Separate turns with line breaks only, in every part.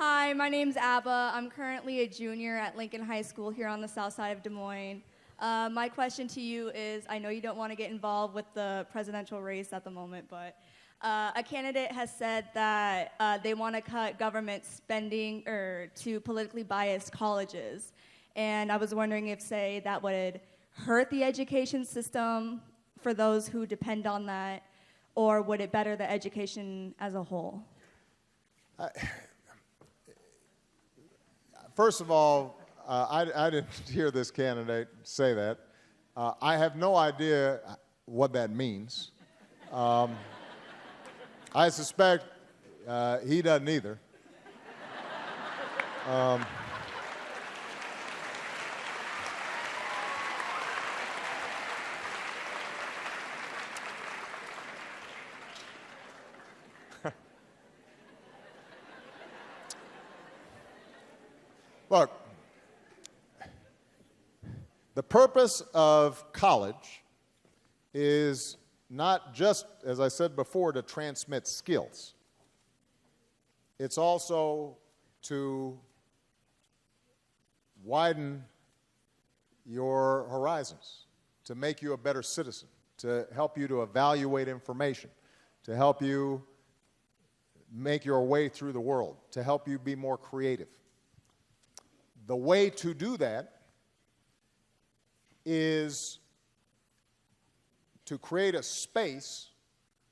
Hi, my name's Abba. I'm currently a junior at Lincoln High School here on the south side of Des Moines. My question to you is, I know you don't want to get involved with the presidential race at the moment, but a candidate has said that they want to cut government spending to politically biased colleges. And I was wondering if, say, that would hurt the education system for those who depend on that, or would it better the education as a whole?
First of all, I didn't hear this candidate say that. I have no idea what that means. I suspect he doesn't either. Look, the purpose of college is not just, as I said before, to transmit skills. It's also to widen your horizons, to make you a better citizen, to help you to evaluate information, to help you make your way through the world, to help you be more creative. The way to do that is to create a space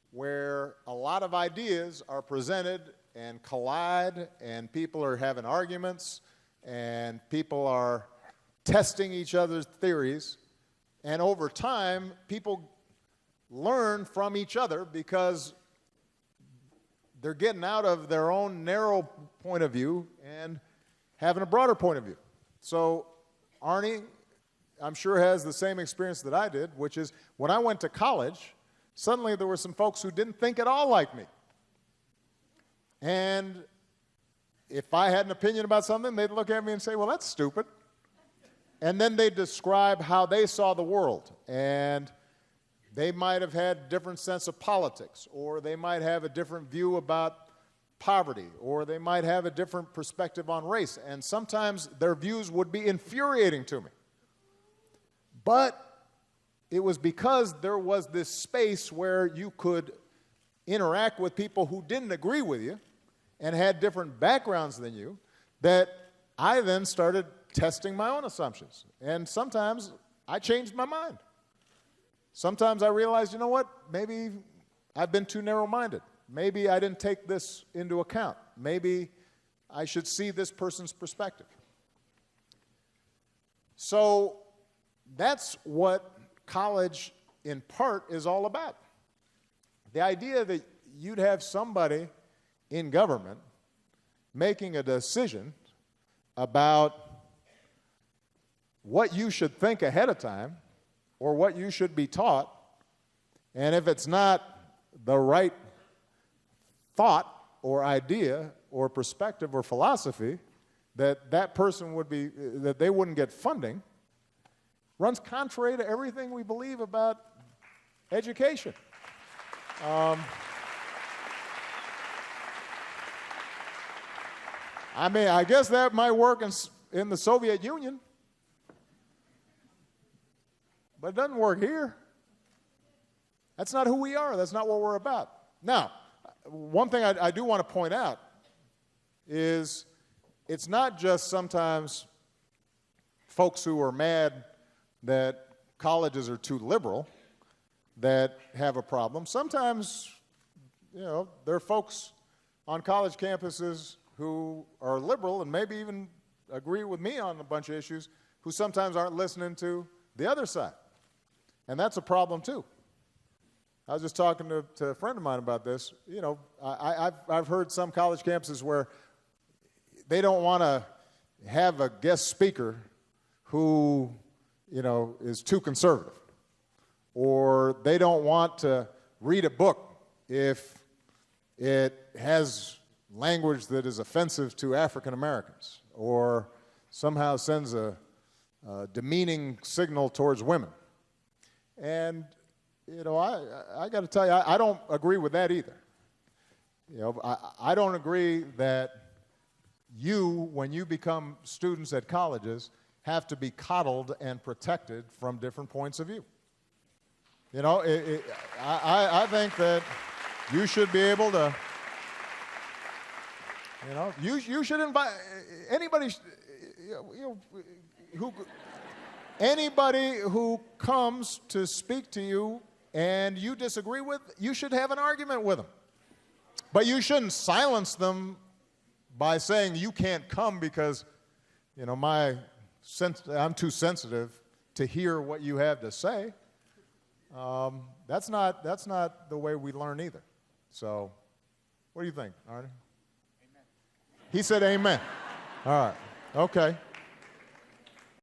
where a lot of ideas are presented and collide, and people are having arguments, and people are testing each other's theories, and over time, people learn from each other because they're getting out of their own narrow point of view and having a broader point of view. So Arnie, I'm sure, has the same experience that I did, which is when I went to college, suddenly there were some folks who didn't think at all like me. And if I had an opinion about something, they'd look at me and say, well, that's stupid. And then they'd describe how they saw the world. And they might have had a different sense of politics, or they might have a different view about poverty, or they might have a different perspective on race, and sometimes their views would be infuriating to me. But it was because there was this space where you could interact with people who didn't agree with you and had different backgrounds than you, that I then started testing my own assumptions. And sometimes I changed my mind. Sometimes I realized, you know what, maybe I've been too narrow-minded. Maybe I didn't take this into account. Maybe I should see this person's perspective. So that's what college, in part, is all about. The idea that you'd have somebody in government making a decision about what you should think ahead of time or what you should be taught, and if it's not the right thought or idea or perspective or philosophy, that person would be, that they wouldn't get funding, runs contrary to everything we believe about education. I mean, I guess that might work in the Soviet Union, but it doesn't work here. That's not who we are. That's not what we're about. Now, one thing I do want to point out is it's not just sometimes folks who are mad that colleges are too liberal that have a problem. Sometimes, you know, there are folks on college campuses who are liberal and maybe even agree with me on a bunch of issues who sometimes aren't listening to the other side. And that's a problem too. I was just talking to a friend of mine about this. You know, I've heard some college campuses where they don't want to have a guest speaker who, you know, is too conservative, or they don't want to read a book if it has language that is offensive to African Americans, or somehow sends a demeaning signal towards women. And you know, I got to tell you, I don't agree with that either. You know, I don't agree that you, when you become students at colleges, have to be coddled and protected from different points of view. You know, I think that you should be able to, you know, you should invite anybody, anybody who comes to speak to you and you disagree with, you should have an argument with them. But you shouldn't silence them by saying you can't come because, you know, I'm too sensitive to hear what you have to say. That's not the way we learn either. So, what do you think, Arnie? Amen. He said amen. All right. Okay.